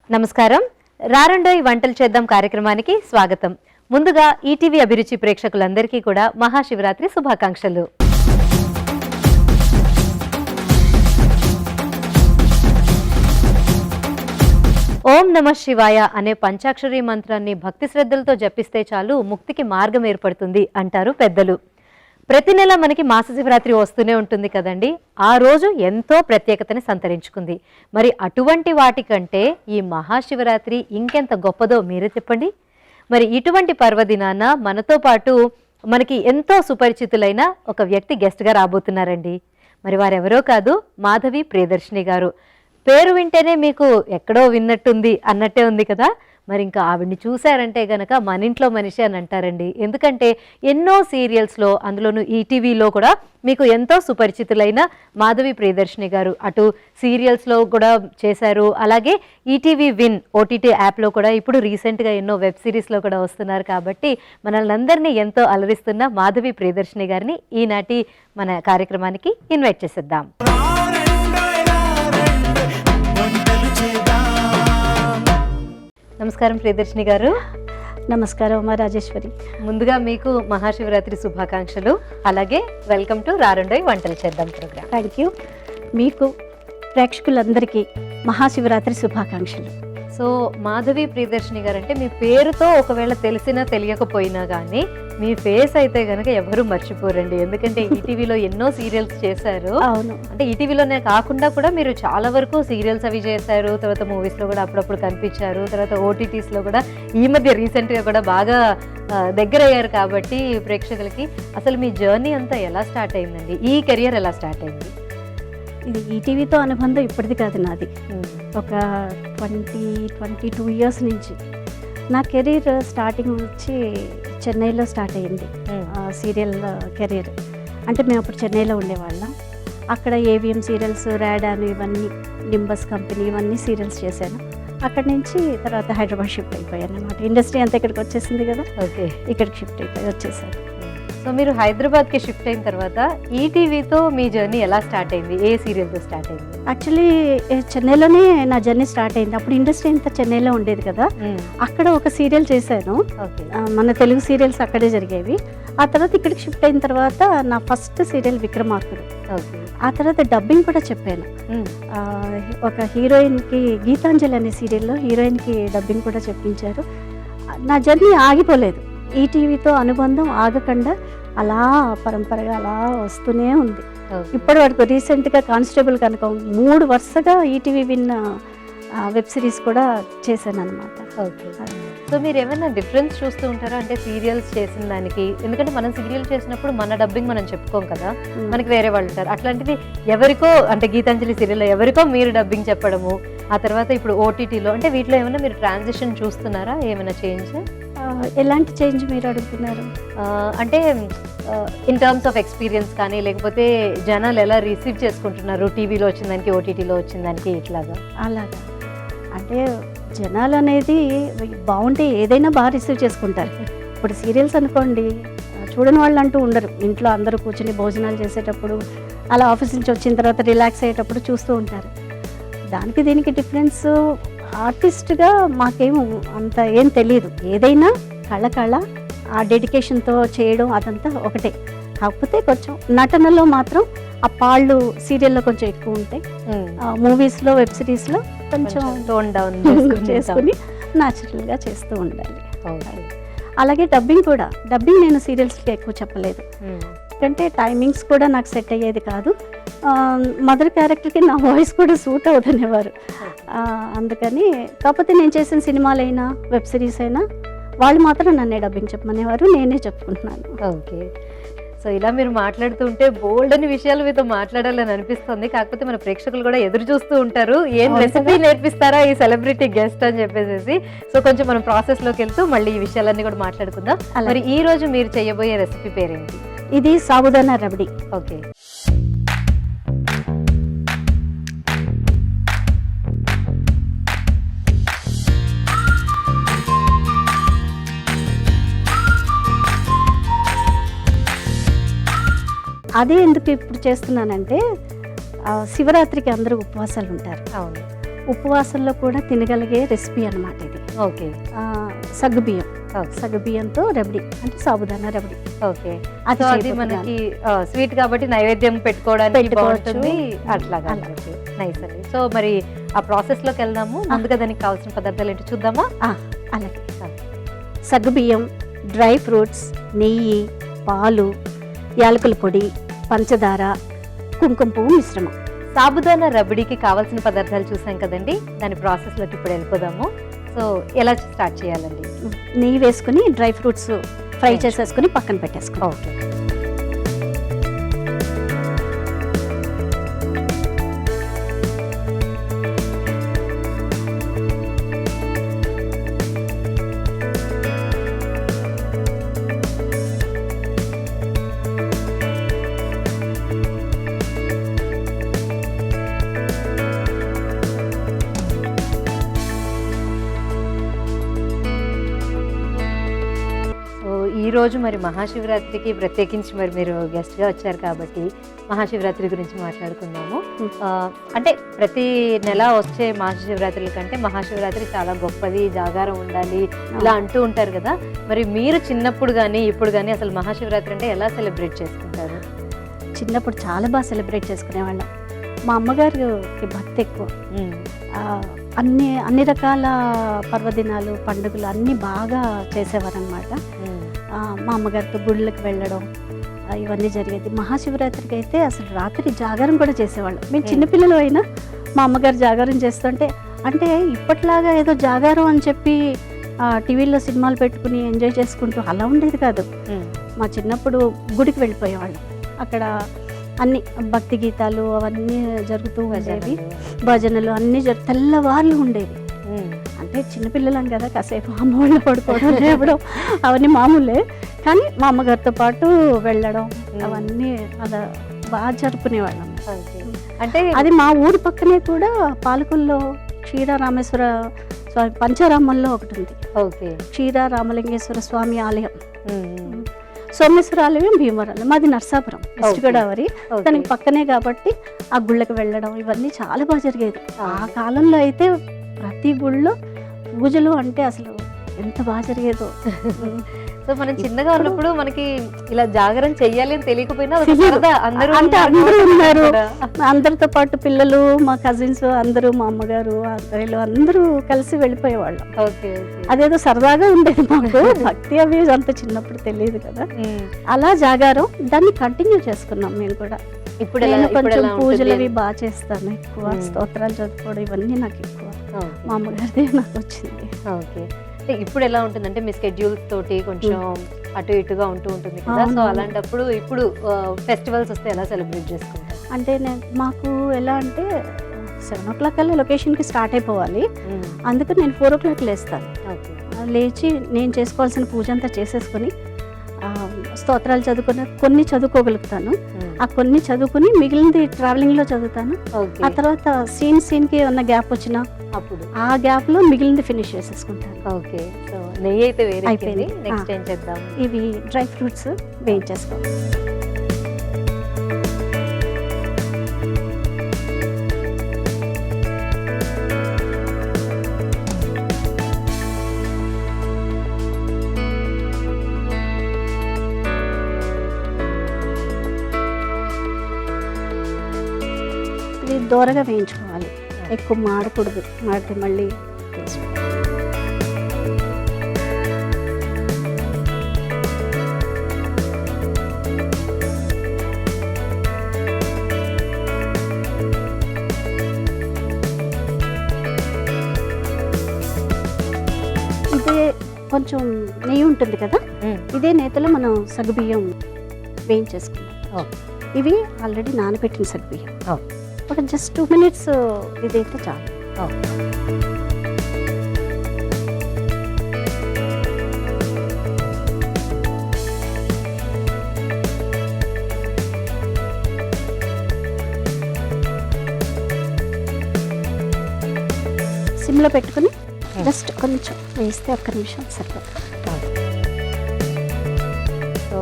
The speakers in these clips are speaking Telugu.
నమస్కారం. రారండోయ్ వంటలు చేద్దాం కార్యక్రమానికి స్వాగతం. ముందుగా ఈటీవీ అభిరుచి ప్రేక్షకులందరికీ కూడా మహాశివరాత్రి శుభాకాంక్షలు. ఓం నమ శివాయ అనే పంచాక్షరి మంత్రాన్ని భక్తి శ్రద్ధలతో జపిస్తే చాలు ముక్తికి మార్గం ఏర్పడుతుంది అంటారు పెద్దలు. ప్రతి నెల మనకి మాస శివరాత్రి వస్తూనే ఉంటుంది కదండి. ఆ రోజు ఎంతో ప్రత్యేకతని సంతరించుకుంది. మరి అటువంటి వాటికంటే ఈ మహాశివరాత్రి ఇంకెంత గొప్పదో మీరే చెప్పండి. మరి ఇటువంటి పర్వదినాన మనతో పాటు మనకి ఎంతో సుపరిచితులైన ఒక వ్యక్తి గెస్ట్గా రాబోతున్నారండి. మరి వారెవరో కాదు, మాధవి ప్రియదర్శిని గారు. పేరు వింటేనే మీకు ఎక్కడో విన్నట్టుంది అన్నట్టే ఉంది కదా. మరి ఇంకా ఆవిడ్ని చూశారంటే గనక మన ఇంట్లో మనిషి అని అంటారండి. ఎందుకంటే ఎన్నో సీరియల్స్లో, అందులోనూ ఈటీవీలో కూడా మీకు ఎంతో సుపరిచితులైన మాధవి ప్రియదర్శిని గారు అటు సీరియల్స్లో కూడా చేశారు. అలాగే ఈటీవీ విన్ ఓటీటీ యాప్లో కూడా ఇప్పుడు రీసెంట్గా ఎన్నో వెబ్ సిరీస్లో కూడా వస్తున్నారు. కాబట్టి మనల్ని అందరినీ ఎంతో అలరిస్తున్న మాధవి ప్రియదర్శిని గారిని ఈనాటి మన కార్యక్రమానికి ఇన్వైట్ చేసేద్దాం. నమస్కారం ప్రియదర్శిని గారు. నమస్కారం అమ్మ రాజేశ్వరి. ముందుగా మీకు మహాశివరాత్రి శుభాకాంక్షలు. అలాగే వెల్కమ్ టు రారండోయ్ వంటలు చేద్దాం ప్రోగ్రామ్. Thank you. మీకు ప్రేక్షకులందరికీ మహాశివరాత్రి శుభాకాంక్షలు. సో మాధవి ప్రియదర్శిని గారు అంటే మీ పేరుతో ఒకవేళ తెలిసినా తెలియకపోయినా కానీ మీ ఫేస్ అయితే కనుక ఎవరు మర్చిపోరండి. ఎందుకంటే ఈటీవీలో ఎన్నో సీరియల్స్ చేశారు. అవును, అంటే ఈటీవీలోనే కాకుండా కూడా మీరు చాలా వరకు సీరియల్స్ అవి చేశారు. తర్వాత మూవీస్లో కూడా అప్పుడప్పుడు కనిపించారు. తర్వాత ఓటీటీస్లో కూడా ఈ మధ్య రీసెంట్గా కూడా బాగా దగ్గర అయ్యారు. కాబట్టి ప్రేక్షకులకి అసలు మీ జర్నీ అంతా ఎలా స్టార్ట్ అయిందండి? ఈ కెరియర్ ఎలా స్టార్ట్ అయింది? ఇది ఈటీవీతో అనుబంధం ఇప్పటిది కాదు, నాది ఒక 22 ఇయర్స్ నుంచి. నా కెరీర్ స్టార్టింగ్ వచ్చి చెన్నైలో స్టార్ట్ అయ్యింది సీరియల్ కెరీర్. అంటే మేము అప్పుడు చెన్నైలో ఉండేవాళ్ళం. అక్కడ ఏవిఎం సీరియల్స్, ర్యాడాన్, ఇవన్నీ నింబస్ కంపెనీ, ఇవన్నీ సీరియల్స్ చేశాను. అక్కడి నుంచి తర్వాత హైదరాబాద్ షిఫ్ట్ అయిపోయాను అనమాట. ఇండస్ట్రీ అంతా ఇక్కడికి వచ్చేసింది కదా. ఓకే, ఇక్కడికి షిఫ్ట్ అయిపోయి వచ్చేసాను. సో మీరు హైదరాబాద్కి షిఫ్ట్ అయిన తర్వాత ఈటీవీతో మీ జర్నీ ఎలా స్టార్ట్ అయింది? ఏ సీరియల్తో స్టార్ట్ అయింది? యాక్చువల్లీ చెన్నైలోనే నా జర్నీ స్టార్ట్ అయింది. అప్పుడు ఇండస్ట్రీ అంతా చెన్నైలో ఉండేది కదా. అక్కడ ఒక సీరియల్ చేశాను. మన తెలుగు సీరియల్స్ అక్కడే జరిగేవి. ఆ తర్వాత ఇక్కడికి షిఫ్ట్ అయిన తర్వాత నా ఫస్ట్ సీరియల్ విక్రమార్కుడు. ఆ తర్వాత డబ్బింగ్ కూడా చెప్పాను. ఒక హీరోయిన్కి, గీతాంజలి అనే సీరియల్లో హీరోయిన్కి డబ్బింగ్ కూడా చెప్పించారు. నా జర్నీ ఆగిపోలేదు. ఈటీవీతో అనుబంధం ఆగకుండా అలా పరంపరగా అలా వస్తూనే ఉంది. ఇప్పటి వరకు రీసెంట్గా కానిస్టేబుల్ కనుక 3 వరుసగా ఈటీవీ విన్ వెబ్ సిరీస్ కూడా చేశాను అనమాట. ఓకే. సో మీరు ఏమైనా డిఫరెన్స్ చూస్తూ ఉంటారా? అంటే సీరియల్స్ చేసిన దానికి, ఎందుకంటే మనం సీరియల్ చేసినప్పుడు మన డబ్బింగ్ మనం చెప్పుకోం కదా, మనకి వేరే వాళ్ళు ఉంటారు. అట్లాంటిది ఎవరికో, అంటే గీతాంజలి సీరియల్లో ఎవరికో మీరు డబ్బింగ్ చెప్పడము, ఆ తర్వాత ఇప్పుడు ఓటీటీలో, అంటే వీటిలో ఏమైనా మీరు ట్రాన్సిషన్ చూస్తున్నారా? ఏమైనా చేంజ్? ఎలాంటి చేంజ్ మీరు అడుగుతున్నారు? అంటే ఇన్ టర్మ్స్ ఆఫ్ ఎక్స్పీరియన్స్ కానీ, లేకపోతే జనాలు ఎలా రిసీవ్ చేసుకుంటున్నారు టీవీలో వచ్చిన దానికి, ఓటీటీలో వచ్చిన దానికి, ఇట్లాగా? అలాగా అంటే జనాలు అనేది బాగుంటే ఏదైనా బాగా రిసీవ్ చేసుకుంటారు. ఇప్పుడు సీరియల్స్ అనుకోండి, చూడని వాళ్ళు అంటూ ఉండరు. ఇంట్లో అందరూ కూర్చొని భోజనాలు చేసేటప్పుడు, అలా ఆఫీస్ నుంచి వచ్చిన తర్వాత రిలాక్స్ అయ్యేటప్పుడు చూస్తూ ఉంటారు. దానికి దీనికి డిఫరెన్స్, ఆర్టిస్ట్గా మాకేం అంత ఏం తెలియదు. ఏదైనా కళ ఆ డెడికేషన్తో చేయడం అదంతా ఒకటే. కాకపోతే కొంచెం నటనలో మాత్రం ఆ పాళ్ళు సీరియల్లో కొంచెం ఎక్కువ ఉంటాయి. మూవీస్లో, వెబ్ సిరీస్లో కొంచెం టోన్ డౌన్ చేసుకుని న్యాచురల్గా చేస్తూ ఉండాలి. అలాగే డబ్బింగ్ కూడా. డబ్బింగ్ నేను సీరియల్స్కి ఎక్కువ చెప్పలేదు, ఎందుకంటే టైమింగ్స్ కూడా నాకు సెట్ అయ్యేది కాదు. మదర్ క్యారెక్టర్కి నా వాయిస్ కూడా సూట్ అవుతునేవారు. అందుకని, కాకపోతే నేను చేసిన సినిమాలైనా వెబ్ సిరీస్ అయినా వాళ్ళు మాత్రం నన్నే డబ్బింగ్ చెప్పమనేవారు, నేనే చెప్పుకుంటున్నాను. ఓకే. సో ఇలా మీరు మాట్లాడుతుంటే బోల్డ్ అని విషయాలు మీతో మాట్లాడాలని అనిపిస్తుంది. కాకపోతే మన ప్రేక్షకులు కూడా ఎదురు చూస్తూ ఉంటారు, ఏం రెసిపీ నేర్పిస్తారా ఈ సెలబ్రిటీ గెస్ట్ అని చెప్పేసి. సో కొంచెం మనం ప్రాసెస్లోకి వెళ్తూ మళ్ళీ ఈ విషయాలన్నీ కూడా మాట్లాడుకుందాం. మరి ఈ రోజు మీరు చేయబోయే రెసిపీ పేరేంటి? ఇది సాబుదానా రబడి. ఓకే. అదే ఎందుకు ఇప్పుడు చేస్తున్నానంటే శివరాత్రికి అందరూ ఉపవాసాలు ఉంటారు. అవును. ఉపవాసంలో కూడా తినగలిగే రెసిపీ అన్నమాట ఇది. ఓకే. సగ్గుబియ్యం, ఓకే. సగ్గుబియ్యంతో రబడి అంటే సాబుదానా రబడి. ఓకే. అది సో అది మనకి స్వీట్ కాబట్టి నైవేద్యం పెట్టుకోవడానికి బాగుంటుంది అట్లాగా. నైస్ అండి. సో మరి ఆ ప్రాసెస్ లోకి వెళ్దాము. ముందుగా దానికి కావాల్సిన పదార్థాలు ఏంటో చూద్దామా? అలాగే. సగ్గుబియ్యం, డ్రై ఫ్రూట్స్, నెయ్యి, పాలు, యాలకుల పొడి, పంచదార, కుంకుమ పువ్వు మిశ్రమం. సాబుదానా రబడీకి కావాల్సిన పదార్థాలు చూసాం కదండి. దాని ప్రాసెస్ లోకి ఇప్పుడు వెళ్ళిపోదాము. సో ఎలా స్టార్ట్ చేయాలండి? నెయ్యి వేసుకుని డ్రై ఫ్రూట్స్ ఫ్రై చేసేసుకుని పక్కన పెట్టేసుకో. ఓకే. ఈ రోజు మరి మహాశివరాత్రికి ప్రత్యేకించి మరి మీరు గెస్ట్గా వచ్చారు కాబట్టి మహాశివరాత్రి గురించి మాట్లాడుకుందాము. అంటే ప్రతి నెల వచ్చే మహాశివరాత్రుల కంటే మహాశివరాత్రి చాలా గొప్పది, జాగారం ఉండాలి ఇలా అంటూ ఉంటారు కదా. మరి మీరు చిన్నప్పుడు కానీ ఇప్పుడు కానీ అసలు మహాశివరాత్రి అంటే ఎలా సెలబ్రేట్ చేసుకుంటారు? చిన్నప్పుడు చాలా బాగా సెలబ్రేట్ చేసుకునేవాళ్ళం. మా అమ్మగారికి భక్తి ఎక్కువ. అన్ని రకాల పర్వదినాలు, పండుగలు అన్నీ బాగా చేసేవారు అనమాట. మా అమ్మగారితో గుళ్ళకి వెళ్ళడం ఇవన్నీ జరిగేది. మహాశివరాత్రికి అయితే అసలు రాత్రి జాగారం కూడా చేసేవాళ్ళం. మేము చిన్నపిల్లలు అయినా మా అమ్మగారు జాగారం చేస్తుంటే, అంటే ఇప్పట్లాగా ఏదో జాగారం అని చెప్పి టీవీలో సినిమాలు పెట్టుకుని ఎంజాయ్ చేసుకుంటూ అలా ఉండేది కాదు. మా చిన్నప్పుడు గుడికి వెళ్ళిపోయేవాళ్ళం. అక్కడ అన్ని భక్తి గీతాలు అవన్నీ జరుగుతూ ఉండేవి, భజనలు అన్నీ తెల్లవార్లు ఉండేవి. అంటే చిన్నపిల్లలం కదా, కాసేపు అమ్మవాళ్ళు పడుకోవడం లేవడం అవన్నీ మామూలే. కానీ మా అమ్మగారితో పాటు వెళ్ళడం అవన్నీ అలా బాగా జరుపుకునేవాళ్ళం. అంటే అది మా ఊరి పక్కనే కూడా పాలకుల్లో క్షీరారామేశ్వర స్వామి పంచారామంలో ఒకటి ఉంది. ఓకే. క్షీరారామలింగేశ్వర స్వామి ఆలయం, సోమేశ్వర ఆలయం భీమవరం. మాది నర్సాపురం, వెస్ట్ గోదావరి. దానికి పక్కనే కాబట్టి ఆ గుళ్ళకి వెళ్ళడం ఇవన్నీ చాలా బాగా జరిగేది. ఆ కాలంలో అయితే ప్రతి గుళ్ళో పూజలు అంటే అసలు ఎంత బాగా జరిగేదో. సో మనం చిన్నగా ఉన్నప్పుడు మనకి ఇలా జాగరణ చెయ్యాలి అని తెలియకపోయినా అందరూ ఉన్నారు. అందరితో పాటు పిల్లలు, మా కజిన్స్ అందరూ, మా అమ్మగారు, అత్తయ్యలు అందరూ కలిసి వెళ్ళిపోయేవాళ్ళం. అదేదో సరదాగా ఉండేది మాకు. భక్తి అవి అంత చిన్నప్పుడు తెలియదు కదా. అలా జాగారం దాన్ని కంటిన్యూ చేసుకున్నాం మేము కూడా. ఇప్పుడు నేను కొంచెం పూజలు అవి బాగా చేస్తాను, ఎక్కువ స్తోత్రాలు చదువుకోవడం ఇవన్నీ నాకు ఎక్కువ. మా అమ్మగారిదే నాకు వచ్చింది. ఓకే. ఇప్పుడు ఎలా ఉంటుందంటే మీ స్కెడ్యూల్స్ తోటి కొంచెం అటు ఇటుగా ఉంటూ ఉంటుంది కదా. సో అలాంటప్పుడు ఇప్పుడు ఫెస్టివల్స్ వస్తే ఎలా సెలబ్రేట్ చేసుకుంటారు? అంటే మాకు ఎలా అంటే 7 o'clock కల్లా లొకేషన్కి స్టార్ట్ అయిపోవాలి. అందుకని నేను 4 o'clock లేస్తాను. లేచి నేను చేసుకోవాల్సిన పూజ అంతా చేసేసుకొని స్తోత్రాలు చదువుకుని కొన్ని చదువుకోగలుగుతాను. ఆ కొన్ని చదువుకుని మిగిలినది ట్రావెలింగ్లో చదువుతాను. ఆ తర్వాత సీన్కి ఉన్న గ్యాప్ వచ్చినా అప్పుడు ఆ గ్యాప్లో మిగిలినది ఫినిష్ చేసేసుకుంటాను. ఓకే. సో నెయ్యి అయితే అయిపోయింది. నెక్స్ట్ ఏం చేద్దాం? ఇవి డ్రై ఫ్రూట్స్ వేయించేసుకోవాలి. దోరగా వేయించుకోవాలి, ఎక్కువ మాడకూడదు. మాడితే మళ్ళీ టేస్ట్. ఇదే కొంచెం నెయ్యి ఉంటుంది కదా, ఇదే నేతలో మనం సగ్గుబియ్యం వేయించేసుకుంటాం. ఇవి ఆల్రెడీ నానబెట్టిన సగ్గుబియ్యం. ఒక జస్ట్ 2 minutes ఇదైతే చాలు. సిమ్లో పెట్టుకుని జస్ట్ కొంచెం వేస్తే 1 నిమిషం సరిపోతుంది. So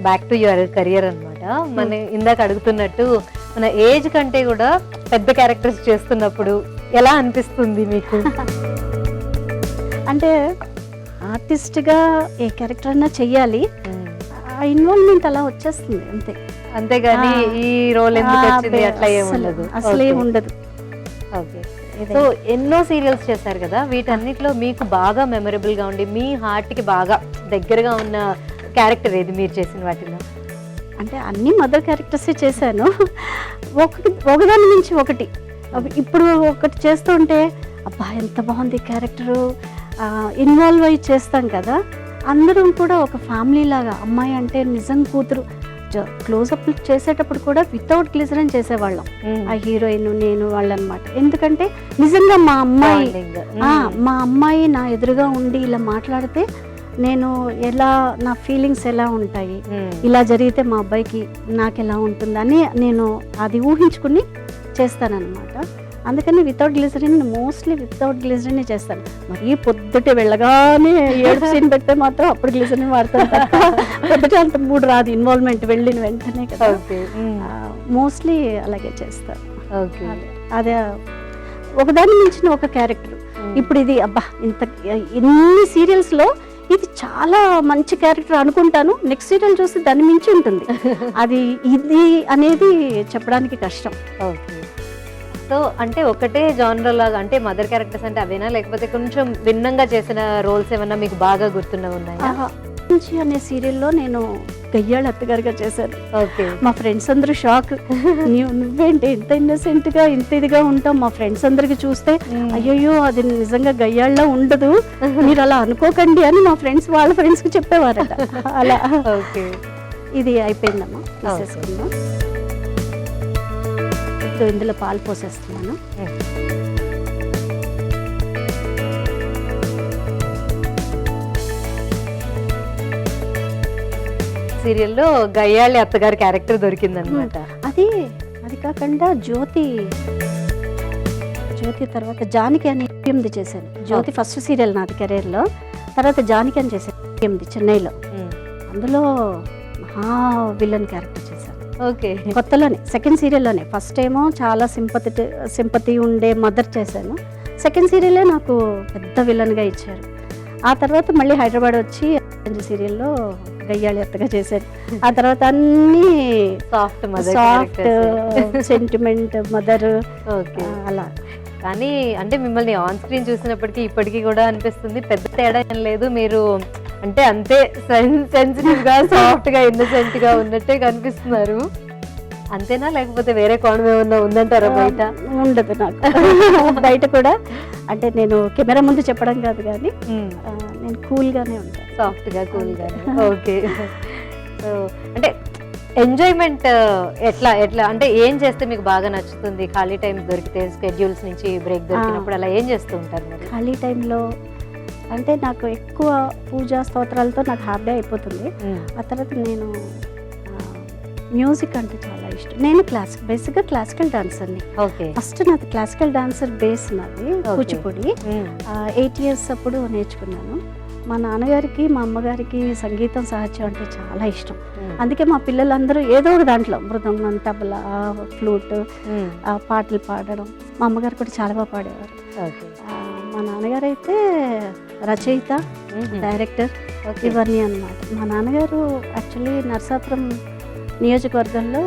back to your career అన్నమాట. మన ఇందాక అడుగుతున్నట్టు మన ఏజ్ కంటే కూడా పెద్ద క్యారెక్టర్స్ చేస్తున్నప్పుడు ఎలా అనిపిస్తుంది మీకు? అంటే ఆర్టిస్ట్గా ఏ క్యారెక్టర్ అయినా చెయ్యాలి, ఆ ఇన్వాల్వ్మెంట్ అలా వచ్చేస్తుంది అంతే. అంతేగాని ఈ రోల్ ఎందుకు వచ్చింది అట్లా ఏముండదు, అసలు ఏమి ఉండదు. ఓకే. సో ఎన్నో సీరియల్స్ చేశారు కదా, వీటన్నిటిలో మీకు బాగా మెమరబుల్ గా ఉండి మీ హార్ట్ కి బాగా దగ్గరగా ఉన్న క్యారెక్టర్ ఏది మీరు చేసిన వాటిలో? అంటే అన్ని మదర్ క్యారెక్టర్సే చేశాను, ఒకదాని నుంచి ఒకటి. ఇప్పుడు ఒకటి చేస్తుంటే అబ్బా ఎంత బాగుంది క్యారెక్టరు, ఇన్వాల్వ్ అయ్యి చేస్తాం కదా, అందరం కూడా ఒక ఫ్యామిలీ లాగా. అమ్మాయి అంటే నిజం కూతురు, క్లోజప్ చేసేటప్పుడు కూడా వితౌట్ గ్లిజరిన్ చేసేవాళ్ళం, ఆ హీరోయిన్ నేను వాళ్ళనమాట. ఎందుకంటే నిజంగా మా అమ్మాయి నా ఎదురుగా ఉండి ఇలా మాట్లాడితే నేను ఎలా, నా ఫీలింగ్స్ ఎలా ఉంటాయి, ఇలా జరిగితే మా అబ్బాయికి నాకు ఎలా ఉంటుందని నేను అది ఊహించుకుని చేస్తానన్నమాట. అందుకని without glycerin, mostly without glycerin చేస్తాను. మరీ పొద్దుటే వెళ్ళగానే ఏడుపు సీన్ పెడితే మాత్రం అప్పుడు గ్లిజరిన్ వాడతాను తప్ప పొద్దుటే అంత మూడు రాదు, ఇన్వాల్వ్మెంట్ వెళ్ళిన వెంటనే కదా. మోస్ట్లీ అలాగే చేస్తాను. అదే ఒకదాని మించిన ఒక క్యారెక్టర్. ఇప్పుడు ఇది అబ్బా ఇన్ని సీరియల్స్లో ఇది చాలా మంచి క్యారెక్టర్ అనుకుంటాను, నెక్స్ట్ సీరియల్ చూస్తే దాని మించి ఉంటుంది. అది ఇది అనేది చెప్పడానికి కష్టం. సో అంటే ఒకటే జానర్ లాగా, అంటే మదర్ క్యారెక్టర్స్ అంటే అవేనా, లేకపోతే కొంచెం భిన్నంగా చేసిన రోల్స్ ఏమన్నా మీకు బాగా గుర్తున్నవి ఉన్నాయా? అనే సీరియల్లో నేను గయ్యాళ అత్తగారిగా చేశాను. ఓకే. మా ఫ్రెండ్స్ అందరూ షాక్, నువ్వేంటి ఇంత ఇన్నోసెంట్ గా ఇంత ఇదిగా ఉంటావు, మా ఫ్రెండ్స్ అందరికి చూస్తే అయ్యో అది నిజంగా గయ్యాళ్ళ ఉండదు, మీరు అలా అనుకోకండి అని మా ఫ్రెండ్స్ వాళ్ళ ఫ్రెండ్స్ కి చెప్పేవారట. అలా. ఓకే. ఇది అయిపోయిందమ్మా, తీసేసుకుందాం. ఇప్పుడు ఇందులో పాలు పోసేస్తున్నాను. సీరియల్లో గయ్యాళి అత్తగారి క్యారెక్టర్ దొరికిందనమాట. అది కాకుండా జ్యోతి తర్వాత జానకి అని ఎనిమిది చేశాను. జ్యోతి ఫస్ట్ సీరియల్ నాది కెరీర్లో, తర్వాత జానకి అని చేశాను ఎనిమిది చెన్నైలో. అందులో మహా విలన్ క్యారెక్టర్ చేశాను. ఓకే. కొత్తలోనే సెకండ్ సీరియల్లోనే. ఫస్ట్ ఏమో చాలా సింపతి ఉండే మదర్ చేశాను, సెకండ్ సీరియలే నాకు పెద్ద విలన్గా ఇచ్చారు. ఆ తర్వాత మళ్ళీ హైదరాబాద్ వచ్చి సీరియల్లో గయ్యాళి అత్తగా చేశారు. ఆ తర్వాత అన్ని సాఫ్ట్ సెంటిమెంట్ మదర్ అలా. కానీ అంటే మిమ్మల్ని ఆన్ స్క్రీన్ చూసినప్పటికీ ఇప్పటికీ కూడా అనిపిస్తుంది పెద్ద తేడా ఏం లేదు, మీరు అంటే అంతే సెన్సిటివ్ గా సాఫ్ట్ గా ఇన్నోసెంట్ గా ఉన్నట్టే కనిపిస్తున్నారు. అంతేనా, లేకపోతే వేరే కోణం ఏమన్నా ఉందంటారా? బయట ఉండదు నాకు. బయట కూడా అంటే నేను కెమెరా ముందు చెప్పడం కాదు కానీ నేను కూల్ గానే ఉంటాను, సాఫ్ట్ గా కూల్ గానే. ఓకే. సో అంటే ఎంజాయ్మెంట్ ఎట్లా అంటే ఏం చేస్తే మీకు బాగా నచ్చుతుంది? ఖాళీ టైం దొరికితే, స్కెడ్యూల్స్ నుంచి బ్రేక్ దొరికినప్పుడు అలా ఏం చేస్తూ ఉంటారు మరి? ఖాళీ టైంలో అంటే నాకు ఎక్కువ పూజా స్తోత్రాలతో నాకు హాఫ్ డే అయిపోతుంది. ఆ తర్వాత నేను మ్యూజిక్ అంటే చాలా ఇష్టం. నేను బేసిక్గా క్లాసికల్ డాన్సర్ని. ఫస్ట్ నాది క్లాసికల్ డాన్సర్ బేస్, నాది కూచిపూడి. 8 years అప్పుడు నేర్చుకున్నాను. మా నాన్నగారికి మా అమ్మగారికి సంగీతం సాహిత్యం అంటే చాలా ఇష్టం. అందుకే మా పిల్లలందరూ ఏదో ఒక దాంట్లో మృదంగం, తబలా, ఫ్లూట్ పాటలు పాడడం. మా అమ్మగారు కూడా చాలా బాగా పాడేవారు. మా నాన్నగారు అయితే రచయిత, డైరెక్టర్ ఇవన్నీ అన్నమాట. మా నాన్నగారు యాక్చువల్లీ నరసాపురం నియోజకవర్గంలో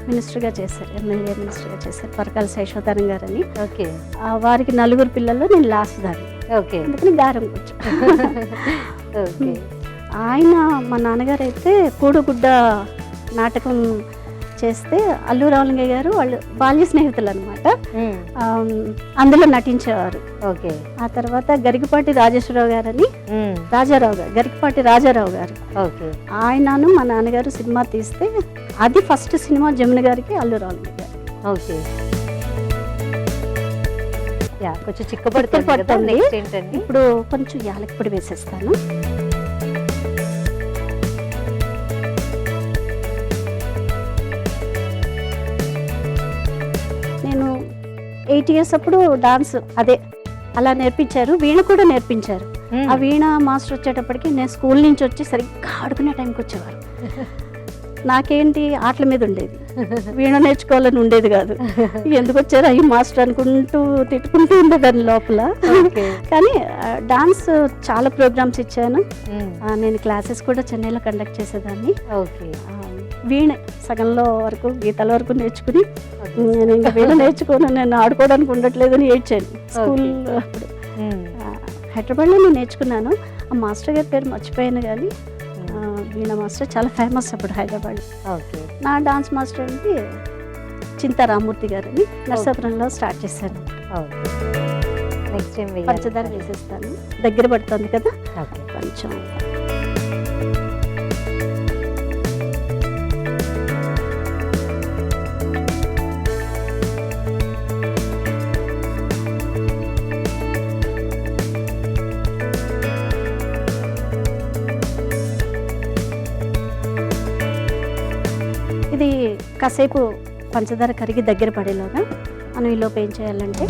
మినిస్టర్గా చేశారు, ఎమ్మెల్యే మినిస్టర్గా చేశారు, పరకాల శేషోధరం గారని. ఓకే. వారికి 4 పిల్లల్లో నేను లాస్ట్ దాన్ని. ఓకే. అందుకని గారం కొంచెం. ఆయన మా నాన్నగారు అయితే కూడుగుడ్డ నాటకం చేస్తే అల్లు రామలింగయ్య గారు వాళ్ళు బాల్య స్నేహితులు అనమాట, అందులో నటించేవారు. ఓకే. ఆ తర్వాత గరికపాటి రాజేశ్వరరావు గారని, గరికపాటి రాజారావు గారు, ఆయనను మా నాన్నగారు సినిమా తీస్తే అది ఫస్ట్ సినిమా జమున గారికి, అల్లు రామలింగయ్య గారికి. ఓకే. కొంచెం చిక్కపడుతుంది. ఇప్పుడు కొంచెం యాలకి పొడి వేసేస్తాను. నేను 8 years అప్పుడు డాన్స్ అలా నేర్పించారు, వీణ కూడా నేర్పించారు. ఆ వీణ మాస్టర్ వచ్చేటప్పటికి నేను స్కూల్ నుంచి వచ్చి సరిగ్గా ఆడుకునే టైంకి వచ్చేవారు. నాకేంటి ఆటల మీద ఉండేది, వీణ నేర్చుకోవాలని ఉండేది కాదు. ఎందుకు వచ్చారు అయ్యి మాస్టర్ అనుకుంటూ తిట్టుకుంటూ ఉండేదాన్ని లోపల. కానీ డాన్స్ చాలా ప్రోగ్రామ్స్ ఇచ్చాను. నేను క్లాసెస్ కూడా చెన్నైలో కండక్ట్ చేసేదాన్ని. వీణ సగంలో వరకు గీతాల వరకు నేర్చుకుని నేను ఇంకా వీణ నేర్చుకోను, నేను ఆడుకోవడానికి ఉండట్లేదని ఏడ్చాను స్కూల్ అప్పుడు. హైదరాబాద్లో నేను నేర్చుకున్నాను. ఆ మాస్టర్ గారి పేరు మర్చిపోయాను, కానీ వీణ మాస్టర్ చాలా ఫేమస్ అప్పుడు హైదరాబాద్. నా డాన్స్ మాస్టర్ అంటే చింతా రామూర్తి గారని నర్సాపురంలో స్టార్ట్ చేశాను. పంచదార వేసేస్తాను, దగ్గర పడుతుంది కదా కొంచెం. ఇది కాసేపు పంచదార కరిగి దగ్గర పడేలోగా మనం ఈలోపు ఏం చేయాలంటే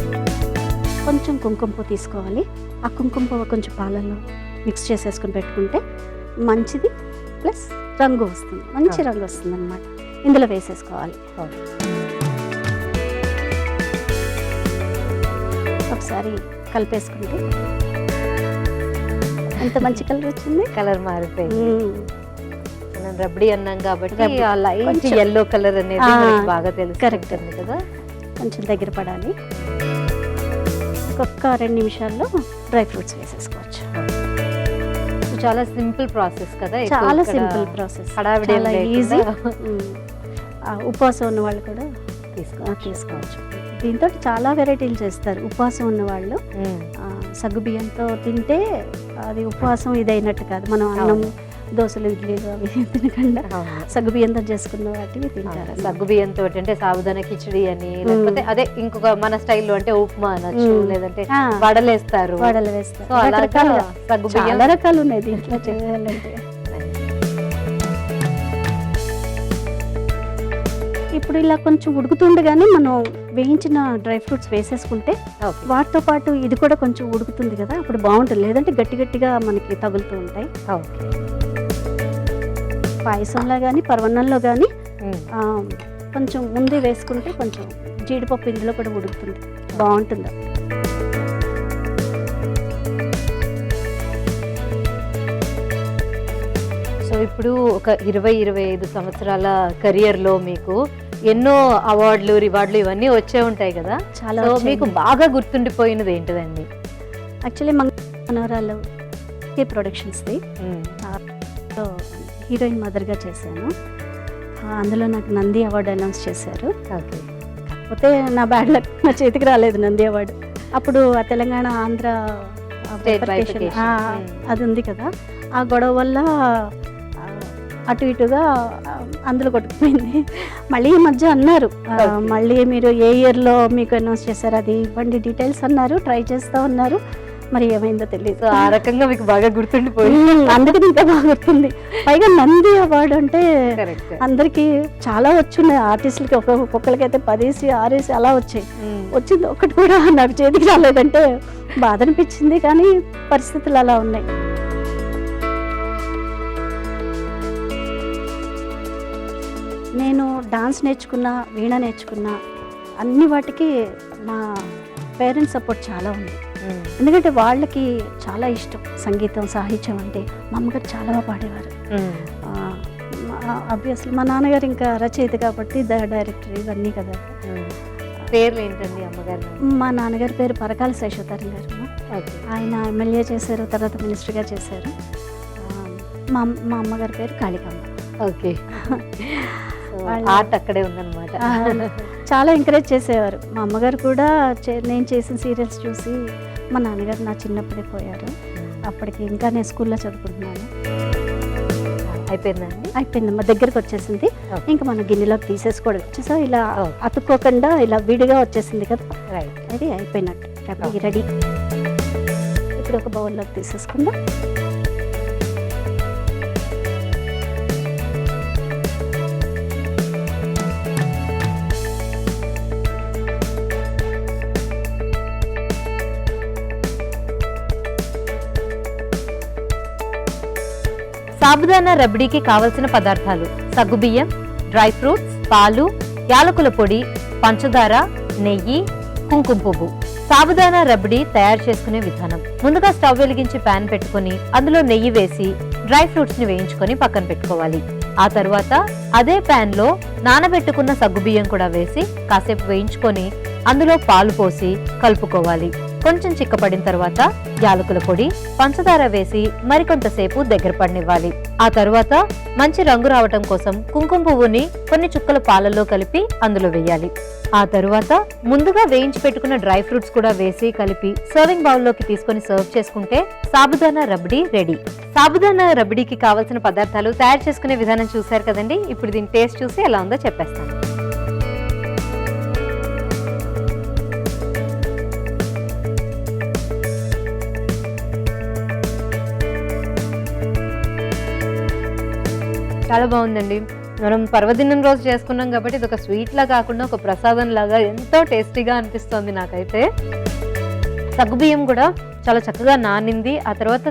కొంచెం కుంకుమ పువ్వు తీసుకోవాలి. ఆ కుంకుమ పువ్వు కొంచెం పాలల్లో మిక్స్ చేసేసుకుని పెట్టుకుంటే మంచిది, ప్లస్ రంగు వస్తుంది, మంచి రంగు వస్తుంది అన్నమాట. ఇందులో వేసేసుకోవాలి. ఒకసారి కలిపేసుకుంటే ఎంత మంచి కలర్ వచ్చింది. కలర్ మారిపోయింది. రబ్బడి అన్నాం కాబట్టి ఆ లైట్ yellow కలర్ అనేది బాగా తెలుసు. కరెక్ట్ కదా. కొంచెం దగ్గర పడాలి. ఒక్క 2 నిమిషాల్లో డ్రై ఫ్రూట్స్ వేసేసుకోవచ్చు. చాలా సింపుల్ ప్రాసెస్ కదా. చాలా సింపుల్ ప్రాసెస్, చాలా ఈజీ. ఉపవాసం ఉన్న వాళ్ళు కూడా తీసుకోవచ్చు. దీంతో చాలా వెరైటీలు చేస్తారు. ఉపవాసం ఉన్న వాళ్ళు సగ్గు బియ్యంతో తింటే అది ఉపవాసం ఇదైనట్టు కాదు. మనం అన్నం, దోశలు, ఇడ్లీలు అవి తినకుండా సగ్గు బియ్యంతో చేసుకున్న వాటివి తింటారు. సగ్గు బియ్యంతో అంటే సాబుదానా కిచడి అని, లేకపోతే అదే ఇంకొక మన స్టైల్లో అంటే ఉప్మా అనొచ్చు, లేదంటే వడలు వేస్తారు. చాలా రకాలు ఉన్నాయి దీంట్లో చేయాలంటే. ఇప్పుడు ఇలా కొంచెం ఉడుకుతుండగానే మనం వేయించిన డ్రై ఫ్రూట్స్ వేసేసుకుంటే వాటితో పాటు ఇది కూడా కొంచెం ఉడుకుతుంది కదా, అప్పుడు బాగుంటుంది. లేదంటే గట్టి గట్టిగా మనకి తగులుతూ ఉంటాయి. పాయసంలో కానీ పరవన్నంలో కానీ కొంచెం ముందే వేసుకుంటే కొంచెం జీడిపప్పు ఇందులో కూడా ఉడుకుతుంది, బాగుంటుంది. సో ఇప్పుడు ఒక 20-25 సంవత్సరాల కెరియర్లో మీకు ఎన్నో అవార్డులు, రివార్డులు ఇవన్నీ వచ్చే ఉంటాయి కదా. చాలా. మీకు బాగా గుర్తుండిపోయినది ఏంటిదండి? యాక్చువల్లీ మనోరాలు ప్రొడక్షన్స్ది హీరోయిన్ మదర్గా చేశాను. అందులో నాకు నంది అవార్డు అనౌన్స్ చేశారు. కాకపోతే నా బ్యాడ్ లక్, నా చేతికి రాలేదు నంది అవార్డు. అప్పుడు ఆ తెలంగాణ ఆంధ్ర అది ఉంది కదా, ఆ గొడవ వల్ల అటు ఇటుగా అందులో కొట్టుకుపోయింది. మళ్ళీ ఈ మధ్య అన్నారు, మళ్ళీ మీరు ఏ ఇయర్లో మీకు అనౌన్స్ చేశారు అది ఇవ్వండి డీటెయిల్స్ అన్నారు. ట్రై చేస్తూ ఉన్నారు, మరి ఏమైందో తెలియదు. ఆ రకంగా మీకు బాగా గుర్తుండిపోయింది. అందుకని ఇంకా బాగా గుర్తుంది. పైగా నంది అవార్డు అంటే అందరికి చాలా వచ్చున్నాయి. ఆర్టిస్టులకి ఒక్కొక్కరికైతే 10 అలా వచ్చాయి. వచ్చింది ఒకటి కూడా నాకు చేతికి రాలేదంటే బాధ అనిపించింది. కానీ పరిస్థితులు అలా ఉన్నాయి. నేను డాన్స్ నేర్చుకున్నా, వీణ నేర్చుకున్నా, అన్ని వాటికి మా పేరెంట్స్ సపోర్ట్ చాలా ఉంది. ఎందుకంటే వాళ్ళకి చాలా ఇష్టం సంగీతం, సాహిత్యం అంటే. మా అమ్మగారు చాలా బాగా పాడేవారు. అబ్వియస్లీ మా నాన్నగారు ఇంకా రచయిత కాబట్టి డైరెక్టర్ ఇవన్నీ కదా. పేర్లు ఏంటండి అమ్మగారు? మా నాన్నగారి పేరు పరకాల శేషోత్తరం గారు. ఆయన ఎమ్మెల్యే చేశారు, తర్వాత మినిస్టర్గా చేశారు. మా అమ్మగారి పేరు కాళికమ్మ. ఓకే. ఆర్ట్ అక్కడే ఉందన్నమాట. చాలా ఎంకరేజ్ చేసేవారు. మా అమ్మగారు కూడా నేను చేసిన సీరియల్స్ చూసి మా నాన్నగారు నా చిన్నప్పుడే పోయారు. అప్పటికి ఇంకా నేను స్కూల్లో చదువుకుంటున్నాను. అయిపోయిందండి? అయిపోయింది, మా దగ్గరకు వచ్చేసింది. ఇంకా మన గిన్నెలోకి తీసేసుకోవడం. చూసా ఇలా అతుక్కోకుండా ఇలా విడిగా వచ్చేసింది కదా, అది అయిపోయినట్టు. కాబట్టి రెడీ. ఇప్పుడు ఒక బౌల్లోకి తీసేసుకుందాం. సాబుదానా రబడీకి కావలసిన పదార్థాలు: సగ్గుబియ్యం, డ్రై ఫ్రూట్స్, పాలు, యాలకుల పొడి, పంచదార, నెయ్యి, కుంకుమ పువ్వు. సాబుదానా రబడీ తయారు చేసుకునే విధానం: ముందుగా స్టవ్ వెలిగించి పాన్ పెట్టుకుని అందులో నెయ్యి వేసి డ్రై ఫ్రూట్స్ ని వేయించుకొని పక్కన పెట్టుకోవాలి. ఆ తర్వాత అదే పాన్ లో నానబెట్టుకున్న సగ్గుబియ్యం కూడా వేసి కాసేపు వేయించుకొని అందులో పాలు పోసి కలుపుకోవాలి. కొంచెం చిక్కపడిన తర్వాత యాలకుల పొడి, పంచదార వేసి మరికొంతసేపు దగ్గర పడనివ్వాలి. ఆ తర్వాత మంచి రంగు రావటం కోసం కుంకుమ పువ్వుని కొన్ని చుక్కల పాలల్లో కలిపి అందులో వేయాలి. ఆ తరువాత ముందుగా వేయించి పెట్టుకున్న డ్రై ఫ్రూట్స్ కూడా వేసి కలిపి సర్వింగ్ బౌల్లోకి తీసుకొని సర్వ్ చేసుకుంటే సాబుదానా రబడీ రెడీ. సాబుదానా రబడీకి కావాల్సిన పదార్థాలు తయారు చేసుకునే విధానం చూశారు కదండి. ఇప్పుడు దీని టేస్ట్ చూసి ఎలా ఉందో చెప్పేస్తాను. చాలా బాగుందండి. మనం పర్వదినం రోజు చేసుకున్నాం కాబట్టి ఇది ఒక స్వీట్ లా కాకుండా ఒక ప్రసాదం లాగా ఎంతో టేస్టీగా అనిపిస్తోంది నాకైతే. సగ్గుబియ్యం కూడా చాలా చక్కగా నానింది. ఆ తర్వాత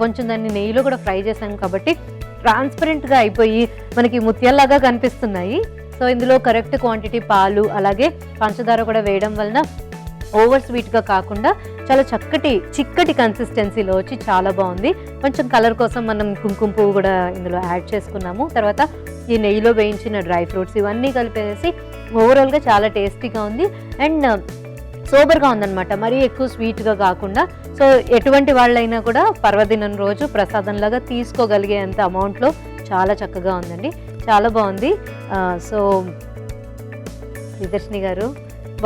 కొంచెం దాన్ని నెయ్యిలో కూడా ఫ్రై చేసాం కాబట్టి ట్రాన్స్పరెంట్ గా అయిపోయి మనకి ముత్యాల్లాగా కనిపిస్తున్నాయి. సో ఇందులో కరెక్ట్ క్వాంటిటీ పాలు అలాగే పంచదార కూడా వేయడం వలన ఓవర్ స్వీట్ గా కాకుండా చాలా చిక్కటి కన్సిస్టెన్సీలో వచ్చి చాలా బాగుంది. కొంచెం కలర్ కోసం మనం కుంకుమ పువ్వు కూడా ఇందులో యాడ్ చేసుకున్నాము. తర్వాత ఈ నెయ్యిలో వేయించిన డ్రై ఫ్రూట్స్ ఇవన్నీ కలిపేసి ఓవరాల్గా చాలా టేస్టీగా ఉంది అండ్ సోబర్గా ఉందన్నమాట. మరీ ఎక్కువ స్వీట్గా కాకుండా. సో ఎటువంటి వాళ్ళైనా కూడా పర్వదినం రోజు ప్రసాదంలాగా తీసుకోగలిగేంత అమౌంట్లో చాలా చక్కగా ఉందండి. చాలా బాగుంది. సో శ్రీదర్శిని గారు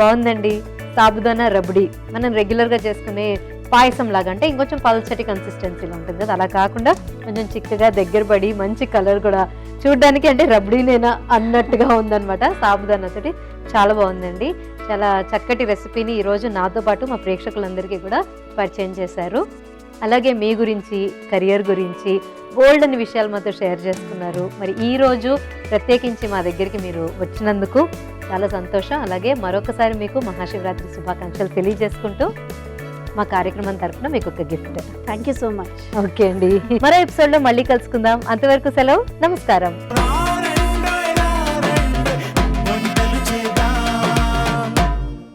బాగుందండి. సాబుదానా రబడీ మనం రెగ్యులర్గా చేసుకునే పాయసం లాగా, అంటే ఇంకొంచెం పల్చటి కన్సిస్టెన్సీలో ఉంటుంది కదా, అలా కాకుండా కొంచెం చిక్కగా దగ్గర పడి మంచి కలర్ కూడా చూడడానికి అంటే రబడీనేనా అన్నట్టుగా ఉందన్నమాట. సాబుదానా తోటి చాలా బాగుందండి. చాలా చక్కటి రెసిపీని ఈరోజు నాతో పాటు మా ప్రేక్షకులందరికీ కూడా పరిచయం చేశారు. అలాగే మీ గురించి, కెరియర్ గురించి బోల్డ్ అనే విషయాలు మాతో షేర్ చేసుకున్నారు. మరి ఈరోజు ప్రత్యేకించి మా దగ్గరికి మీరు వచ్చినందుకు చాలా సంతోషం. అలాగే మరొకసారి మీకు మహాశివరాత్రి శుభాకాంక్షలు తెలియజేసుకుంటూ మా కార్యక్రమం తరఫున మీకు ఒక gift. Thank you so much. Okay అండి, మరో ఎపిసోడ్లో మళ్ళీ కలుసుకుందాం. అంతవరకు సెలవు, నమస్కారం.